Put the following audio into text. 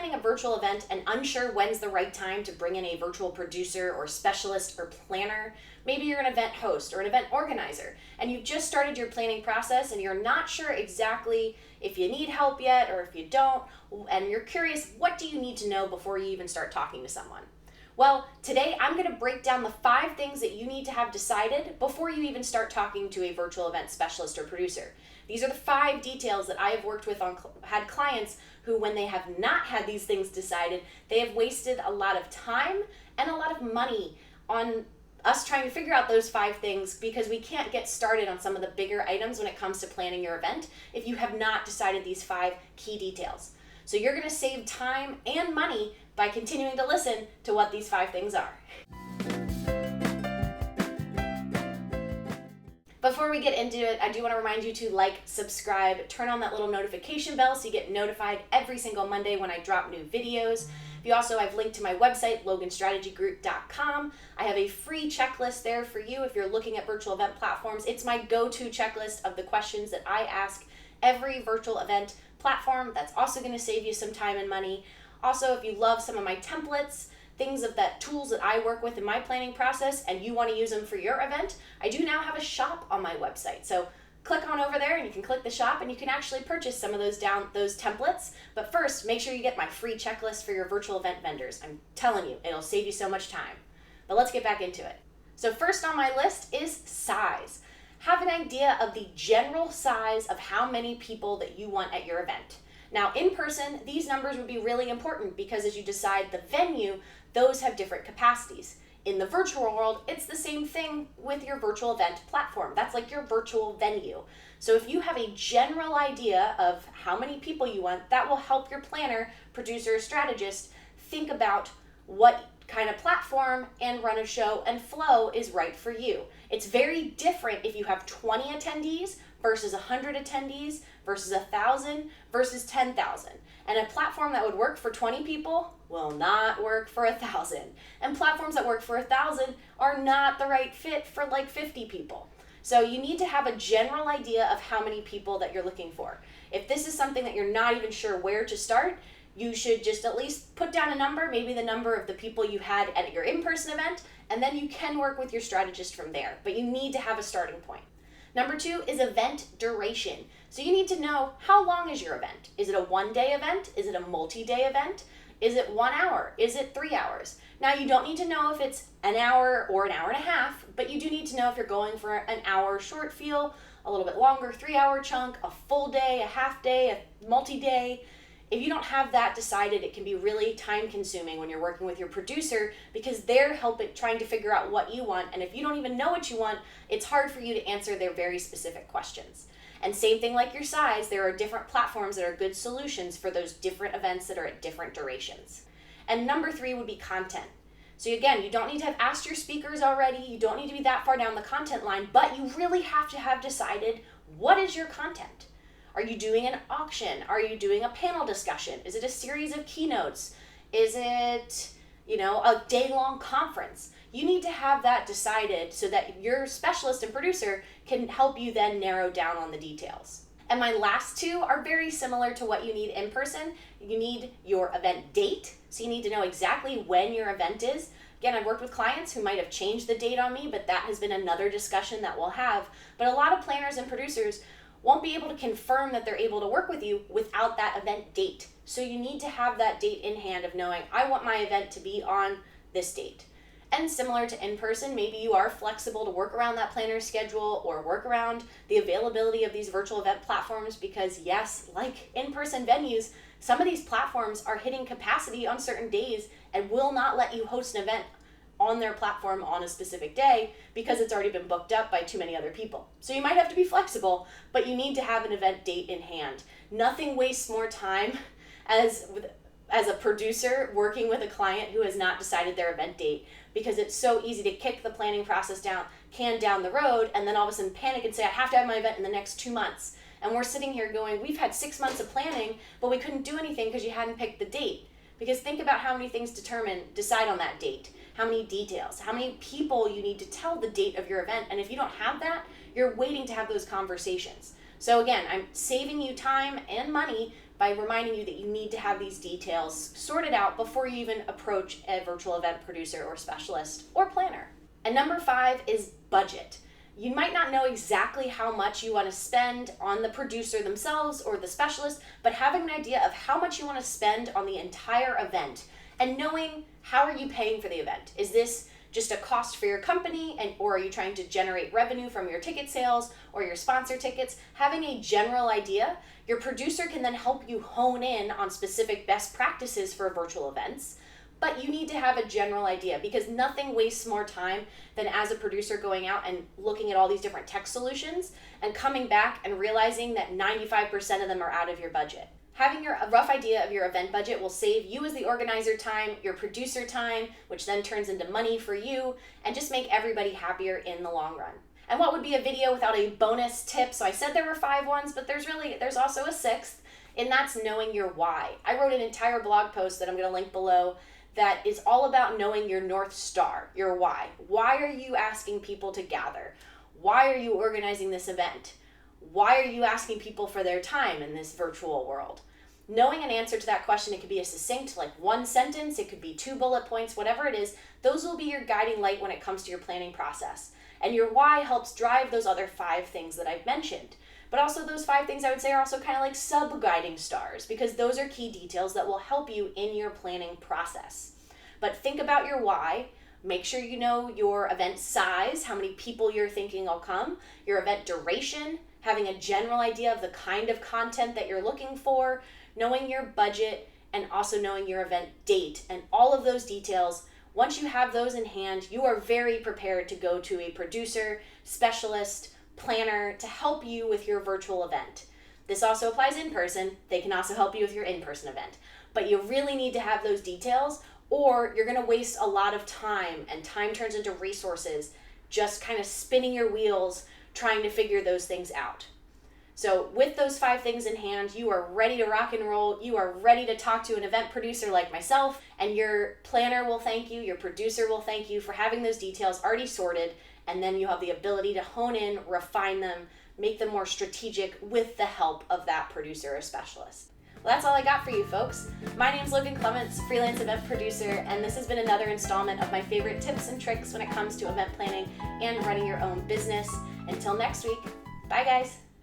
planning a virtual event and unsure when's the right time to bring in a virtual producer or specialist or planner? Maybe you're an event host or an event organizer and you've just started your planning process and you're not sure exactly if you need help yet or if you don't, and you're curious, what do you need to know before you even start talking to someone? Well, today I'm going to break down the 5 things that you need to have decided before you even start talking to a virtual event specialist or producer. These are the 5 details that I have worked with had clients who, when they have not had these things decided, they have wasted a lot of time and a lot of money on us trying to figure out those 5 things, because we can't get started on some of the bigger items when it comes to planning your event if you have not decided these 5 key details. So you're going to save time and money by continuing to listen to what these 5 things are. Before we get into it, I do want to remind you to like, subscribe, turn on that little notification bell so you get notified every single Monday when I drop new videos. I've linked to my website, loganstrategygroup.com. I have a free checklist there for you if you're looking at virtual event platforms. It's my go-to checklist of the questions that I ask every virtual event platform. That's also going to save you some time and money. Also, if you love some of my templates, tools that I work with in my planning process, and you want to use them for your event, I do now have a shop on my website. So click on over there and you can click the shop and you can actually purchase some of those templates. But first, make sure you get my free checklist for your virtual event vendors. I'm telling you, it'll save you so much time. But let's get back into it. So first on my list is size. Have an idea of the general size of how many people that you want at your event. Now, in person, these numbers would be really important because as you decide the venue, those have different capacities. In the virtual world, it's the same thing with your virtual event platform. That's like your virtual venue. So if you have a general idea of how many people you want, that will help your planner, producer, strategist think about what kind of platform and run a show and flow is right for you. It's very different if you have 20 attendees versus 100 attendees versus 1,000 versus 10,000. And a platform that would work for 20 people will not work for 1,000. And platforms that work for 1,000 are not the right fit for like 50 people. So you need to have a general idea of how many people that you're looking for. If this is something that you're not even sure where to start, you should just at least put down a number, maybe the number of the people you had at your in-person event, and then you can work with your strategist from there. But you need to have a starting point. Number 2 is event duration. So you need to know, how long is your event? Is it a 1-day event? Is it a multi-day event? Is it 1 hour? Is it 3 hours? Now, you don't need to know if it's an hour or an hour and a half, but you do need to know if you're going for an hour short feel, a little bit longer 3-hour chunk, a full day, a half day, a multi-day. If you don't have that decided, it can be really time consuming when you're working with your producer because they're trying to figure out what you want. And if you don't even know what you want, it's hard for you to answer their very specific questions. And same thing like your size, there are different platforms that are good solutions for those different events that are at different durations. And number 3 would be content. So again, you don't need to have asked your speakers already, you don't need to be that far down the content line, but you really have to have decided, what is your content? Are you doing an auction? Are you doing a panel discussion? Is it a series of keynotes? Is it, a day-long conference? You need to have that decided so that your specialist and producer can help you then narrow down on the details. And my last 2 are very similar to what you need in person. You need your event date, so you need to know exactly when your event is. Again, I've worked with clients who might have changed the date on me, but that has been another discussion that we'll have. But a lot of planners and producers won't be able to confirm that they're able to work with you without that event date. So you need to have that date in hand of knowing, I want my event to be on this date. And similar to in-person, maybe you are flexible to work around that planner's schedule or work around the availability of these virtual event platforms because yes, like in-person venues, some of these platforms are hitting capacity on certain days and will not let you host an event on their platform on a specific day because it's already been booked up by too many other people. So you might have to be flexible, but you need to have an event date in hand. Nothing wastes more time as a producer working with a client who has not decided their event date, because it's so easy to kick the planning process down the road and then all of a sudden panic and say, I have to have my event in the next 2 months. And we're sitting here going, we've had 6 months of planning, but we couldn't do anything because you hadn't picked the date. Because think about how many things decide on that date, how many details, how many people you need to tell the date of your event. And if you don't have that, you're waiting to have those conversations. So again, I'm saving you time and money by reminding you that you need to have these details sorted out before you even approach a virtual event producer or specialist or planner. And number 5 is budget. You might not know exactly how much you want to spend on the producer themselves or the specialist, but having an idea of how much you want to spend on the entire event and knowing how are you paying for the event. Is this just a cost for your company, or are you trying to generate revenue from your ticket sales or your sponsor tickets? Having a general idea, your producer can then help you hone in on specific best practices for virtual events. But you need to have a general idea, because nothing wastes more time than as a producer going out and looking at all these different tech solutions and coming back and realizing that 95% of them are out of your budget. Having a rough idea of your event budget will save you as the organizer time, your producer time, which then turns into money for you, and just make everybody happier in the long run. And what would be a video without a bonus tip? So I said there were 5 ones, but there's also a 6th, and that's knowing your why. I wrote an entire blog post that I'm going to link below that is all about knowing your North Star, your why. Why are you asking people to gather? Why are you organizing this event? Why are you asking people for their time in this virtual world? Knowing an answer to that question, it could be a succinct, like 1 sentence, it could be 2 bullet points, whatever it is, those will be your guiding light when it comes to your planning process. And your why helps drive those other 5 things that I've mentioned. But also those 5 things I would say are also kind of like sub-guiding stars, because those are key details that will help you in your planning process. But think about your why. Make sure you know your event size, how many people you're thinking will come, your event duration, having a general idea of the kind of content that you're looking for, knowing your budget, and also knowing your event date. And all of those details, once you have those in hand, you are very prepared to go to a producer, specialist, planner to help you with your virtual event. This also applies in person. They can also help you with your in-person event. But you really need to have those details, or you're going to waste a lot of time, and time turns into resources, just kind of spinning your wheels trying to figure those things out. So with those 5 things in hand, you are ready to rock and roll. You are ready to talk to an event producer like myself, and your planner will thank you, your producer will thank you for having those details already sorted, and then you have the ability to hone in, refine them, make them more strategic with the help of that producer or specialist. Well, that's all I got for you folks. My name's Logan Clements, freelance event producer, and this has been another installment of my favorite tips and tricks when it comes to event planning and running your own business. Until next week, bye guys.